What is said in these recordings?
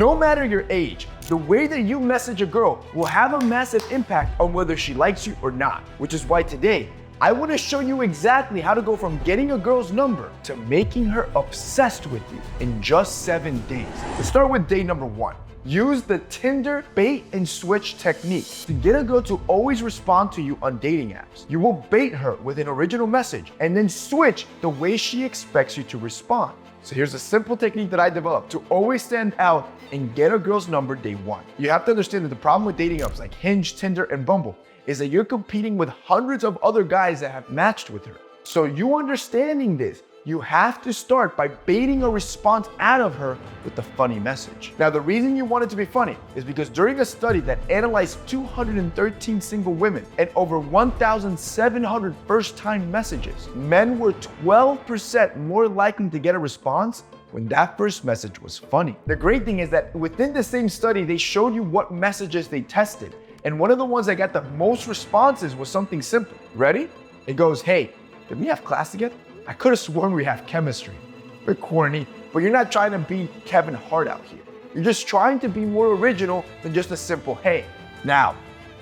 No matter your age, the way that you message a girl will have a massive impact on whether she likes you or not, which is why today, I want to show you exactly how to go from getting a girl's number to making her obsessed with you in just 7 days. Let's start with day number 1. Use the Tinder bait and switch technique to get a girl to always respond to you on dating apps. You will bait her with an original message and then switch the way she expects you to respond. So here's a simple technique that I developed to always stand out and get a girl's number day 1. You have to understand that the problem with dating apps like Hinge, Tinder, and Bumble is that you're competing with hundreds of other guys that have matched with her. So you understanding this, you have to start by baiting a response out of her with a funny message. Now, the reason you want it to be funny is because during a study that analyzed 213 single women and over 1,700 first-time messages, men were 12% more likely to get a response when that first message was funny. The great thing is that within the same study, they showed you what messages they tested. And one of the ones that got the most responses was something simple. Ready? It goes, "Hey, did we have class together? I could have sworn we have chemistry." Bit corny, but you're not trying to be Kevin Hart out here. You're just trying to be more original than just a simple "hey." Now,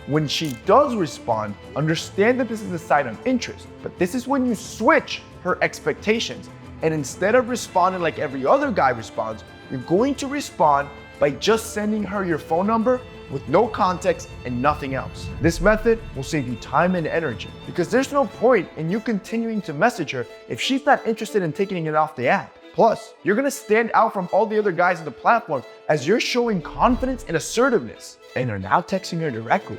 when she does respond, understand that this is a sign of interest, but this is when you switch her expectations. And instead of responding like every other guy responds, you're going to respond by just sending her your phone number with no context and nothing else. This method will save you time and energy because there's no point in you continuing to message her if she's not interested in taking it off the app. Plus, you're gonna stand out from all the other guys on the platform as you're showing confidence and assertiveness and are now texting her directly.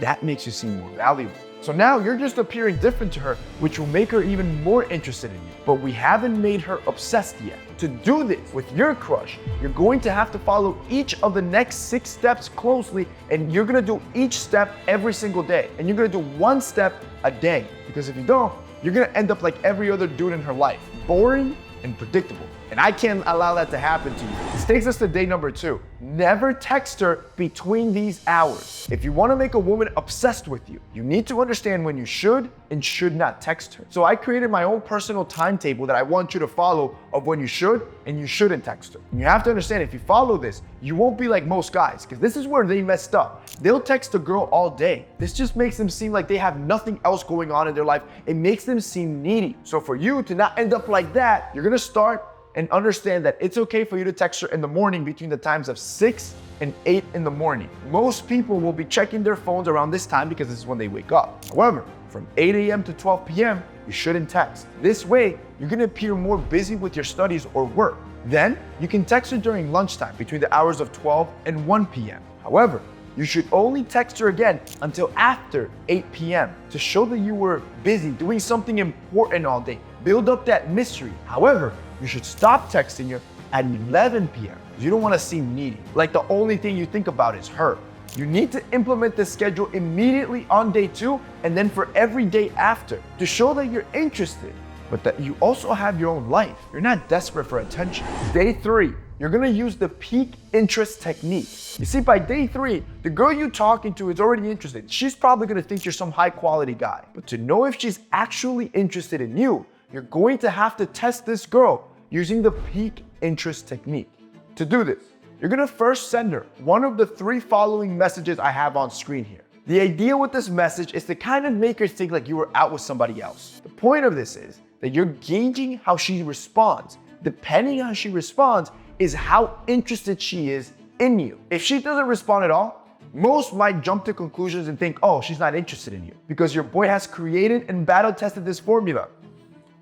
That makes you seem more valuable. So now you're just appearing different to her, which will make her even more interested in you. But we haven't made her obsessed yet. To do this with your crush, you're going to have to follow each of the next 6 steps closely, and you're gonna do each step every single day. And you're gonna do 1 step a day, because if you don't, you're gonna end up like every other dude in her life, boring and predictable. And I can't allow that to happen to you. This takes us to day number 2. Never text her between these hours. If you want to make a woman obsessed with you, you need to understand when you should and should not text her. So I created my own personal timetable that I want you to follow of when you should and you shouldn't text her. And you have to understand, if you follow this, you won't be like most guys, because this is where they messed up. They'll text a girl all day. This just makes them seem like they have nothing else going on in their life. It makes them seem needy. So for you to not end up like that, you're gonna start and understand that it's okay for you to text her in the morning between the times of 6 and 8 in the morning. Most people will be checking their phones around this time because this is when they wake up. However, from 8 a.m. to 12 p.m., you shouldn't text. This way, you're gonna appear more busy with your studies or work. Then, you can text her during lunchtime between the hours of 12 and 1 p.m. However, you should only text her again until after 8 p.m. to show that you were busy doing something important all day. Build up that mystery. However, you should stop texting her at 11 p.m. You don't want to seem needy, like the only thing you think about is her. You need to implement this schedule immediately on day 2 and then for every day after to show that you're interested, but that you also have your own life. You're not desperate for attention. Day 3, you're gonna use the peak interest technique. You see, by day 3, the girl you're talking to is already interested. She's probably gonna think you're some high quality guy. But to know if she's actually interested in you, you're going to have to test this girl using the peak interest technique. To do this, you're gonna first send her one of the 3 following messages I have on screen here. The idea with this message is to kind of make her think like you were out with somebody else. The point of this is that you're gauging how she responds. Depending on how she responds is how interested she is in you. If she doesn't respond at all, most might jump to conclusions and think, oh, she's not interested in you, because your boy has created and battle tested this formula.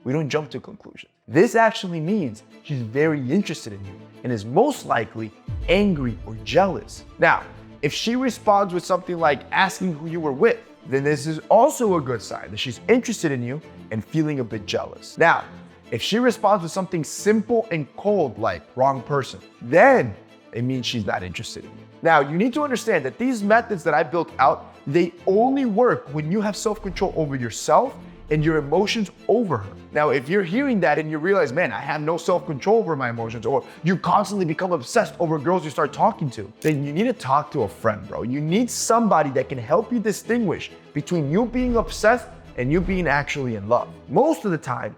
We don't jump to conclusions. This actually means she's very interested in you and is most likely angry or jealous. Now, if she responds with something like asking who you were with, then this is also a good sign that she's interested in you and feeling a bit jealous. Now, if she responds with something simple and cold like wrong person, then it means she's not interested in you. Now, you need to understand that these methods that I built out, they only work when you have self-control over yourself and your emotions over her. Now, if you're hearing that and you realize, man, I have no self-control over my emotions, or you constantly become obsessed over girls you start talking to, then you need to talk to a friend, bro. You need somebody that can help you distinguish between you being obsessed and you being actually in love. Most of the time,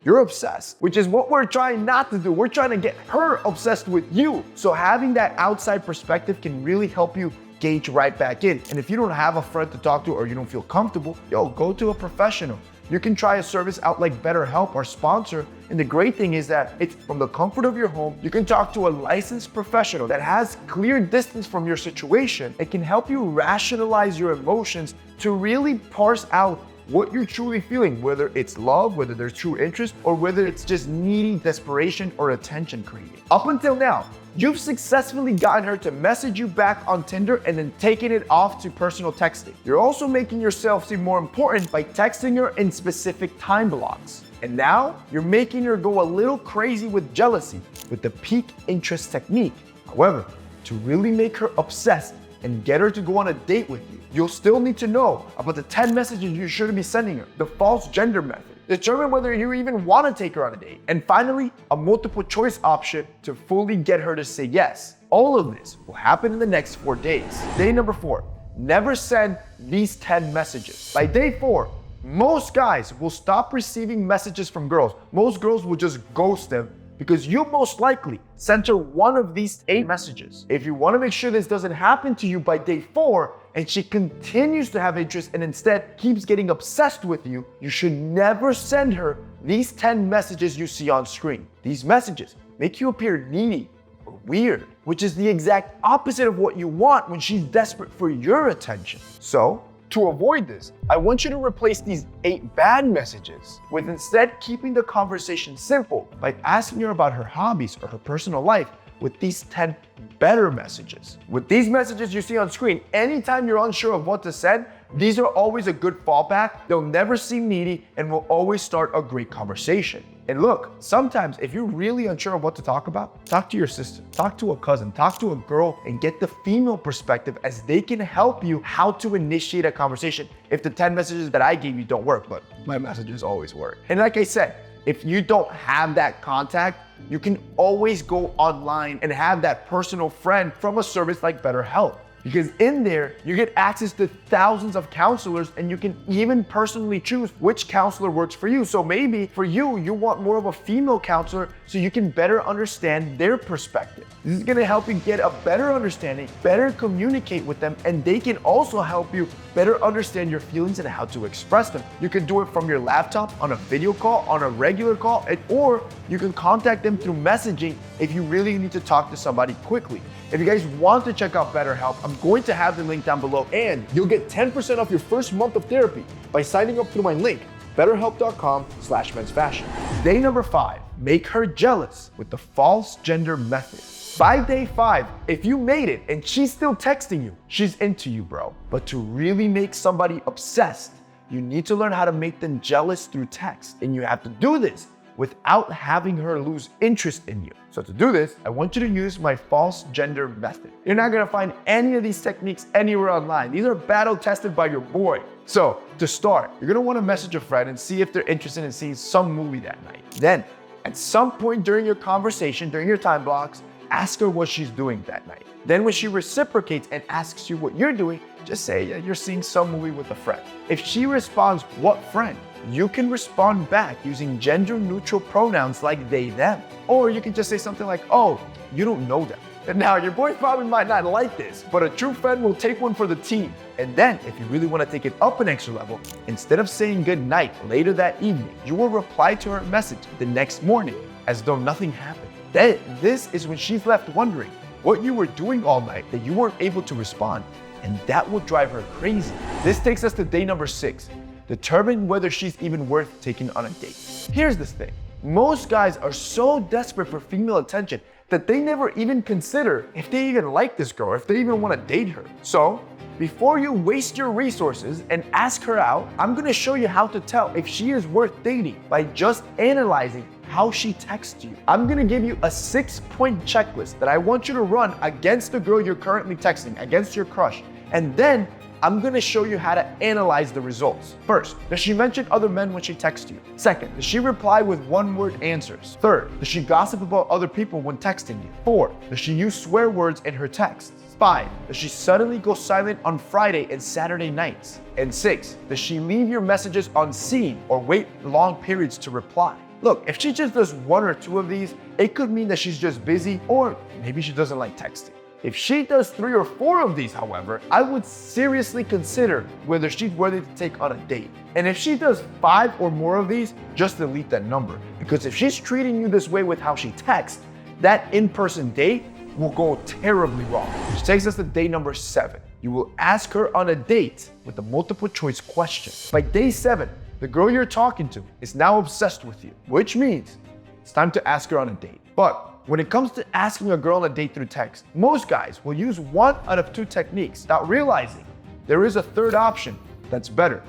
You're obsessed, which is what we're trying not to do. We're trying to get her obsessed with you. So having that outside perspective can really help you gauge right back in. And if you don't have a friend to talk to or you don't feel comfortable, go to a professional. You can try a service out like BetterHelp, our sponsor. And the great thing is that it's from the comfort of your home. You can talk to a licensed professional that has clear distance from your situation. It can help you rationalize your emotions to really parse out what you're truly feeling, whether it's love, whether there's true interest, or whether it's just needing desperation or attention craving. Up until now, you've successfully gotten her to message you back on Tinder and then taking it off to personal texting. You're also making yourself seem more important by texting her in specific time blocks. And now you're making her go a little crazy with jealousy with the peak interest technique. However, to really make her obsessed and get her to go on a date with you, you'll still need to know about the 10 messages you shouldn't be sending her, the false gender method, determine whether you even want to take her on a date, and finally, a multiple choice option to fully get her to say yes. All of this will happen in the next 4 days. Day number 4, never send these 10 messages. By day 4, most guys will stop receiving messages from girls. Most girls will just ghost them because you most likely sent her one of these 8 messages. If you want to make sure this doesn't happen to you by day 4 and she continues to have interest and instead keeps getting obsessed with you, you should never send her these 10 messages you see on screen. These messages make you appear needy or weird, which is the exact opposite of what you want when she's desperate for your attention. So, to avoid this, I want you to replace these 8 bad messages with instead keeping the conversation simple by asking her about her hobbies or her personal life with these 10 better messages. With these messages you see on screen, anytime you're unsure of what to send, these are always a good fallback. They'll never seem needy and will always start a great conversation. And look, sometimes if you're really unsure of what to talk about, talk to your sister, talk to a cousin, talk to a girl, and get the female perspective as they can help you how to initiate a conversation if the 10 messages that I gave you don't work, but my messages always work. And like I said, if you don't have that contact, you can always go online and have that personal friend from a service like BetterHelp. Because in there, you get access to thousands of counselors and you can even personally choose which counselor works for you. So maybe for you, you want more of a female counselor so you can better understand their perspective. This is gonna help you get a better understanding, better communicate with them, and they can also help you better understand your feelings and how to express them. You can do it from your laptop, on a video call, on a regular call, or you can contact them through messaging if you really need to talk to somebody quickly. If you guys want to check out BetterHelp, I'm going to have the link down below, and you'll get 10% off your first month of therapy by signing up through my link, betterhelp.com/mensfashion. Day number 5, make her jealous with the false gender method. By day 5, if you made it and she's still texting you, she's into you, bro. But to really make somebody obsessed, you need to learn how to make them jealous through text. And you have to do this without having her lose interest in you. So to do this, I want you to use my false gender method. You're not gonna find any of these techniques anywhere online. These are battle tested by your boy. So to start, you're gonna wanna message a friend and see if they're interested in seeing some movie that night. Then, at some point during your conversation, during your time blocks, ask her what she's doing that night. Then when she reciprocates and asks you what you're doing, just say you're seeing some movie with a friend. If she responds, "What friend?" you can respond back using gender-neutral pronouns like they, them. Or you can just say something like, "Oh, you don't know them." And now your boy probably might not like this, but a true friend will take one for the team. And then if you really want to take it up an extra level, instead of saying good night later that evening, you will reply to her message the next morning as though nothing happened. Then this is when she's left wondering what you were doing all night that you weren't able to respond, and that will drive her crazy. This takes us to day number 6. Determine whether she's even worth taking on a date. Here's the thing. Most guys are so desperate for female attention that they never even consider if they even like this girl, if they even want to date her. So, before you waste your resources and ask her out, I'm gonna show you how to tell if she is worth dating by just analyzing how she texts you. I'm gonna give you a 6-point checklist that I want you to run against the girl you're currently texting, against your crush. And then I'm gonna show you how to analyze the results. First, does she mention other men when she texts you? Second, does she reply with one-word answers? Third, does she gossip about other people when texting you? 4, does she use swear words in her texts? 5, does she suddenly go silent on Friday and Saturday nights? And 6, does she leave your messages unseen or wait long periods to reply? Look, if she just does 1 or 2 of these, it could mean that she's just busy or maybe she doesn't like texting. If she does 3 or 4 of these, however, I would seriously consider whether she's worthy to take on a date. And if she does 5 or more of these, just delete that number. Because if she's treating you this way with how she texts, that in-person date will go terribly wrong. Which takes us to date number 7. You will ask her on a date with a multiple choice question. By day 7, the girl you're talking to is now obsessed with you, which means it's time to ask her on a date. But when it comes to asking a girl on a date through text, most guys will use 1 out of 2 techniques without realizing there is a third option that's better.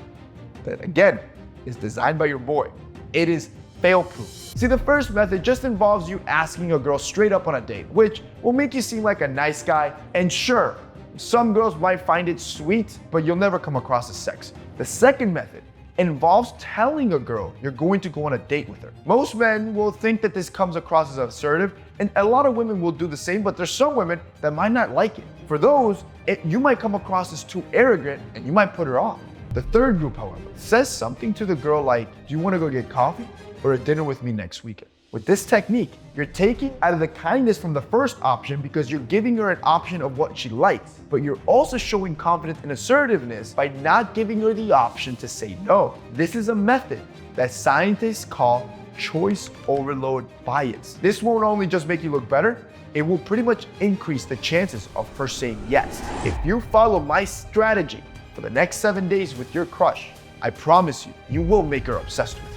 That again is designed by your boy. It is fail-proof. See, the first method just involves you asking a girl straight up on a date, which will make you seem like a nice guy. And sure, some girls might find it sweet, but you'll never come across as sexy. The second method involves telling a girl you're going to go on a date with her. Most men will think that this comes across as assertive, and a lot of women will do the same, but there's some women that might not like it. For those, you might come across as too arrogant and you might put her off. The third group, however, says something to the girl like, do you want to go get coffee or a dinner with me next weekend? With this technique, you're taking out of the kindness from the first option because you're giving her an option of what she likes, but you're also showing confidence and assertiveness by not giving her the option to say no. This is a method that scientists call choice overload bias. This won't only just make you look better, it will pretty much increase the chances of her saying yes. If you follow my strategy for the next 7 days with your crush, I promise you, you will make her obsessed with you.